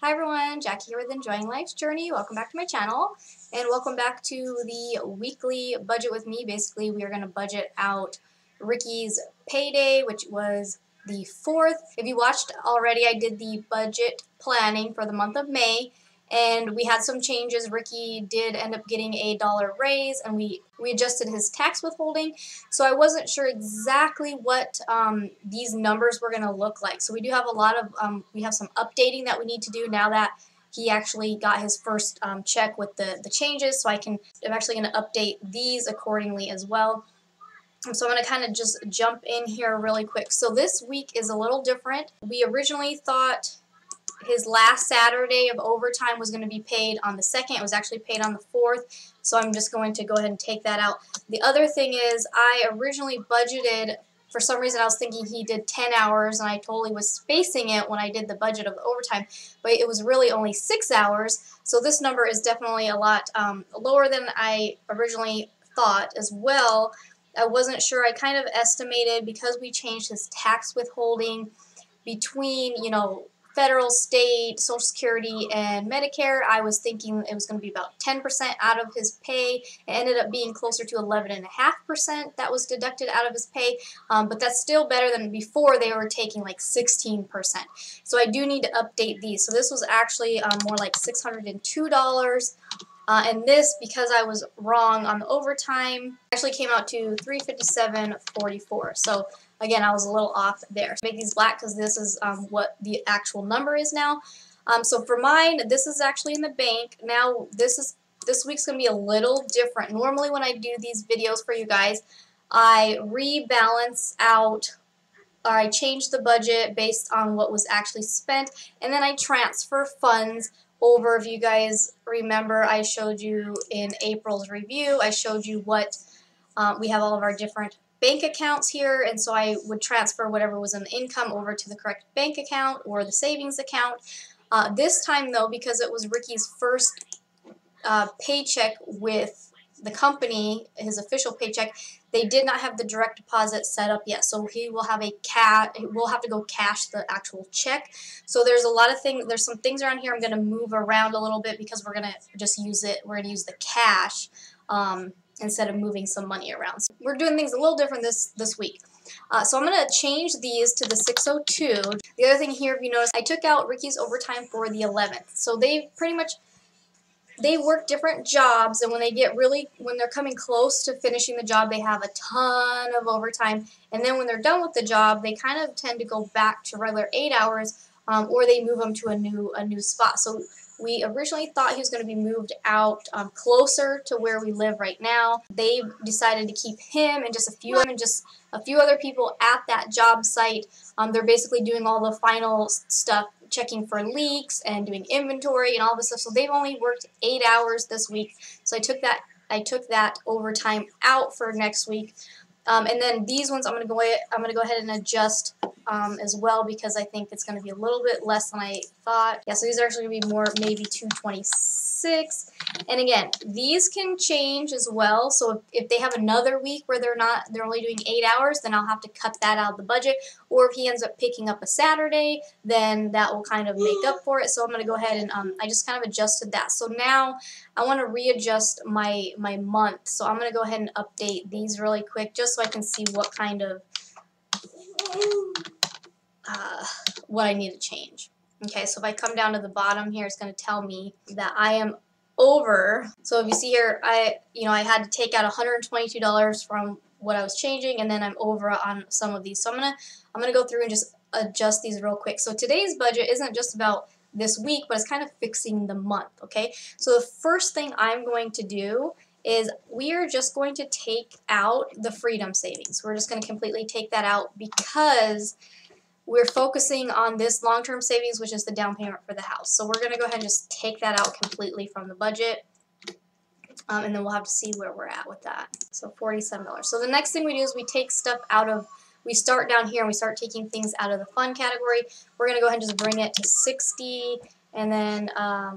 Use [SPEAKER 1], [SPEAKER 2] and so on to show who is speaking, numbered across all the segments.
[SPEAKER 1] Hi everyone, Jackie here with Enjoying Life's Journey. Welcome back to my channel and welcome back to the weekly budget with me. Basically, we are going to budget out Ricky's payday, which was the 4th. If you watched already, I did the budget planning for the month of May and we had some changes. Ricky did end up getting a $1 raise and we adjusted his tax withholding. So I wasn't sure exactly what these numbers were going to look like. So we do have a lot of, we have some updating that we need to do now that he actually got his first check with the changes. So I'm actually going to update these accordingly as well. So I'm going to kind of just jump in here really quick. So this week is a little different. We originally thought his last Saturday of overtime was going to be paid on the 2nd. It was actually paid on the 4th. So I'm just going to go ahead and take that out. The other thing is I originally budgeted, for some reason I was thinking he did 10 hours and I totally was spacing it when I did the budget of the overtime. But it was really only 6 hours. So this number is definitely a lot lower than I originally thought as well. I wasn't sure. I kind of estimated because we changed his tax withholding between, federal, state, Social Security, and Medicare. I was thinking it was going to be about 10% out of his pay. It ended up being closer to 11.5% that was deducted out of his pay, but that's still better than before. They were taking like 16%. So I do need to update these. So this was actually more like $602. And this, because I was wrong on the overtime, actually came out to $357.44. So again, I was a little off there. Make these black because this is what the actual number is now. So for mine, this is actually in the bank. Now this week's gonna be a little different. Normally when I do these videos for you guys, I rebalance out, or I change the budget based on what was actually spent, and then I transfer funds over. If you guys remember, I showed you in April's review, I showed you what we have all of our different bank accounts here, and so I would transfer whatever was in the income over to the correct bank account or the savings account. This time though, because it was Ricky's first paycheck with the company, his official paycheck, they did not have the direct deposit set up yet, so he will have we'll have to go cash the actual check. So there's a lot of things, there's some things around here I'm going to move around a little bit because we're going to just use the cash instead of moving some money around. So we're doing things a little different this week. So I'm going to change these to the 602. The other thing here, if you notice, I took out Ricky's overtime for the 11th. So they work different jobs, and when they're coming close to finishing the job, they have a ton of overtime, and then when they're done with the job, they kind of tend to go back to regular 8 hours, or they move them to a new spot. So we originally thought he was going to be moved out closer to where we live right now. They decided to keep him and just a few other people at that job site. They're basically doing all the final stuff, checking for leaks and doing inventory and all this stuff. So they've only worked 8 hours this week. So I took that overtime out for next week. And then these ones I'm gonna go ahead and adjust as well, because I think it's gonna be a little bit less than I thought. Yeah, so these are actually gonna be more, maybe 226. And again, these can change as well. So if they have another week where they're only doing 8 hours, then I'll have to cut that out of the budget. Or if he ends up picking up a Saturday, then that will kind of make up for it. So I'm gonna go ahead and I just kind of adjusted that. So now I want to readjust my month. So I'm gonna go ahead and update these really quick just so I can see what kind of what I need to change. Okay, so if I come down to the bottom here, it's going to tell me that I am over. So if you see here, I had to take out $122 from what I was changing, and then I'm over on some of these. So I'm gonna go through and just adjust these real quick. So today's budget isn't just about this week, but it's kind of fixing the month. Okay, so the first thing I'm going to do is we are just going to take out the freedom savings. We're just going to completely take that out because we're focusing on this long-term savings, which is the down payment for the house. So we're going to go ahead and just take that out completely from the budget, and then we'll have to see where we're at with that. So $47. So the next thing we do is we take stuff out of, we start down here and we start taking things out of the fun category. We're going to go ahead and just bring it to 60, and then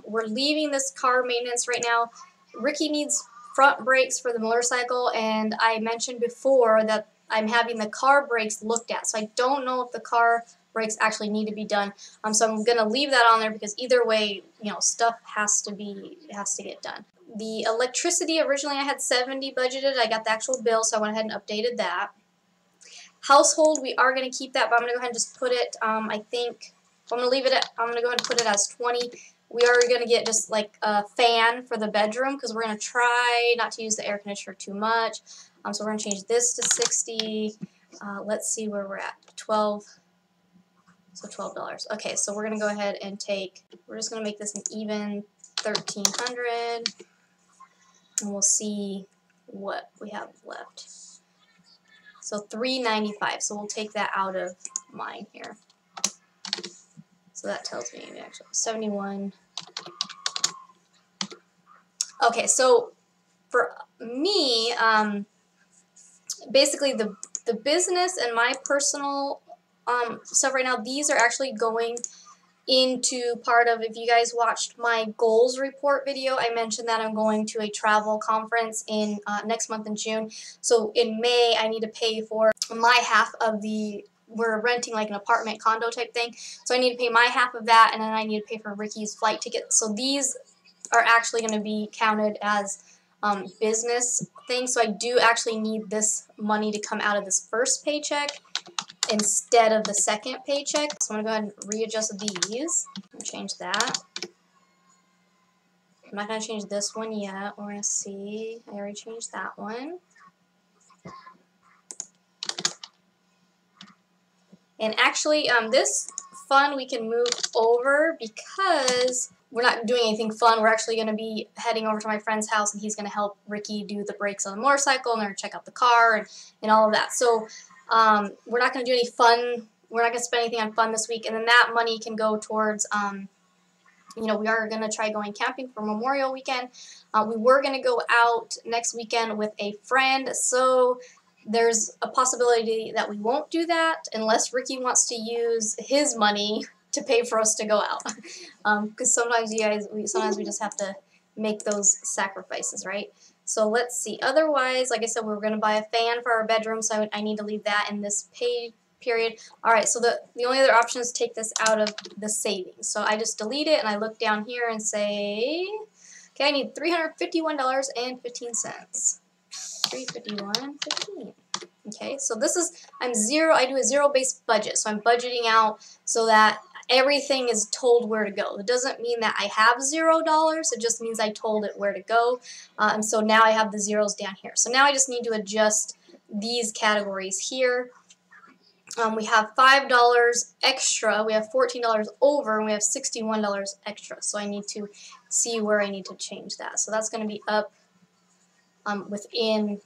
[SPEAKER 1] we're leaving this car maintenance right now. Ricky needs front brakes for the motorcycle, and I mentioned before that I'm having the car brakes looked at. So I don't know if the car breaks actually need to be done. So I'm gonna leave that on there because either way, you know, stuff has to get done. The electricity, originally I had 70 budgeted. I got the actual bill, so I went ahead and updated that. Household, we are going to keep that, but I'm going to go ahead and just put it, I think, I'm going to leave it at, I'm going to go ahead and put it as 20. We are going to get just like a fan for the bedroom because we're going to try not to use the air conditioner too much. So we're going to change this to 60. Let's see where we're at. 12. So $12. Okay, so we're going to go ahead and we're just going to make this an even 1,300. And we'll see what we have left. So $3.95. So we'll take that out of mine here. So that tells me actually 71. Okay, so for me, basically the business and my personal stuff right now, these are actually going into part of, if you guys watched my goals report video, I mentioned that I'm going to a travel conference in next month in June. So in May, I need to pay for my half of we're renting like an apartment condo type thing. So I need to pay my half of that, and then I need to pay for Ricky's flight ticket. So these are actually going to be counted as business things. So I do actually need this money to come out of this first paycheck instead of the second paycheck. So I'm going to go ahead and readjust these and change that. I'm not going to change this one yet. We're going to see. I already changed that one. And actually, this fund we can move over because we're not doing anything fun. We're actually going to be heading over to my friend's house, and he's going to help Ricky do the brakes on the motorcycle, and they're going to check out the car and all of that. So we're not going to do any fun. We're not going to spend anything on fun this week, and then that money can go towards, you know, we are going to try going camping for Memorial Weekend. We were going to go out next weekend with a friend, so there's a possibility that we won't do that unless Ricky wants to use his money to pay for us to go out. Because sometimes we just have to make those sacrifices, right? So let's see. Otherwise, like I said, we're going to buy a fan for our bedroom, so I need to leave that in this pay period. All right, so the only other option is take this out of the savings. So I just delete it, and I look down here and say, okay, I need $351.15. $351.15. Okay, so this is, I do a zero-based budget, so I'm budgeting out so that everything is told where to go. It doesn't mean that I have $0, it just means I told it where to go, and so now I have the zeros down here. So now I just need to adjust these categories here. We have $5 extra, we have $14 over, and we have $61 extra, so I need to see where I need to change that. So that's going to be up within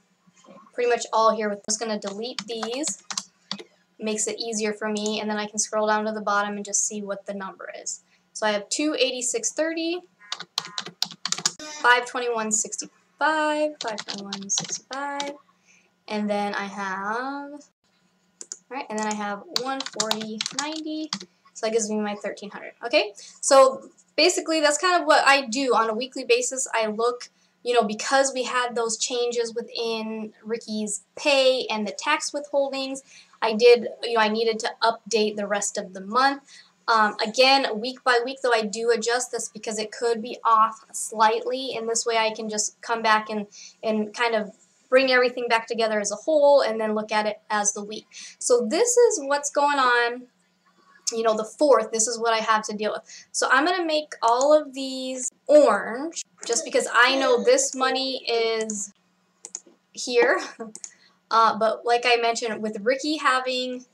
[SPEAKER 1] pretty much all here. I'm just going to delete these. Makes it easier for me, and then I can scroll down to the bottom and just see what the number is. So I have $286.30, $521.65, $521.65, and then I have, and then I have $140.90. So that gives me my $1,300. Okay, so basically that's kind of what I do on a weekly basis. I look, you know, because we had those changes within Ricky's pay and the tax withholdings, I needed to update the rest of the month. Again, week by week, though, I do adjust this because it could be off slightly, and this way I can just come back and kind of bring everything back together as a whole and then look at it as the week. So this is what's going on, you know, the 4th. This is what I have to deal with. So I'm going to make all of these orange just because I know this money is here. But like I mentioned, with Ricky having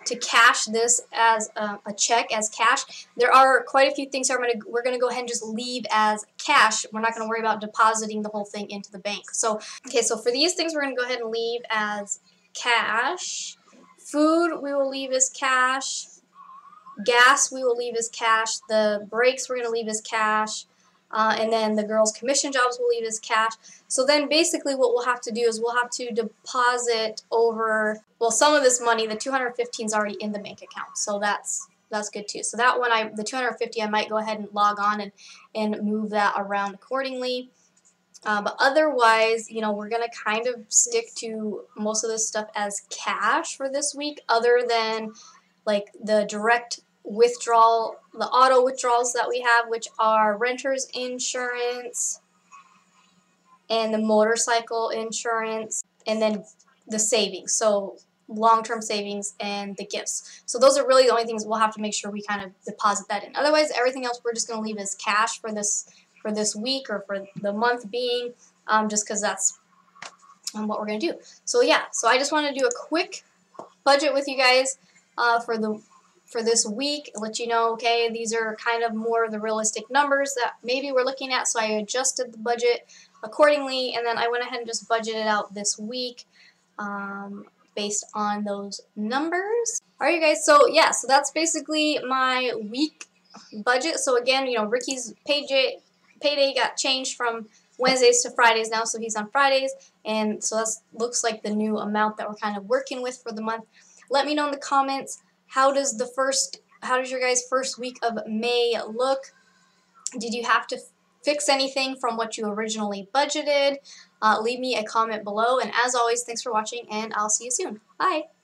[SPEAKER 1] to cash this as a check, as cash, there are quite a few things we're going to go ahead and just leave as cash. We're not going to worry about depositing the whole thing into the bank. So, okay, so for these things, we're going to go ahead and leave as cash. Food, we will leave as cash. Gas, we will leave as cash. The breaks, we're going to leave as cash. And then the girls' commission jobs will leave as cash. So then basically what we'll have to do is we'll have to deposit over, well, some of this money. The $215 is already in the bank account, so that's good too. So that one, the $250, I might go ahead and log on and move that around accordingly. But otherwise, you know, we're going to kind of stick to most of this stuff as cash for this week, other than like the direct withdrawal, the auto withdrawals that we have, which are renter's insurance and the motorcycle insurance, and then the savings, so long-term savings and the gifts. So those are really the only things we'll have to make sure we kind of deposit that in. Otherwise, everything else we're just going to leave as cash for this week or for the month being, just because that's what we're going to do. So yeah, so I just want to do a quick budget with you guys for this week, let you know, okay, these are kind of more of the realistic numbers that maybe we're looking at, so I adjusted the budget accordingly, and then I went ahead and just budgeted out this week based on those numbers. Alright, you guys, so yeah, so that's basically my week budget. So again, you know, Ricky's payday got changed from Wednesdays to Fridays now, so he's on Fridays, and so that looks like the new amount that we're kind of working with for the month. Let me know in the comments, how does your guys' first week of May look? Did you have to fix anything from what you originally budgeted? Leave me a comment below, and as always, thanks for watching, and I'll see you soon. Bye!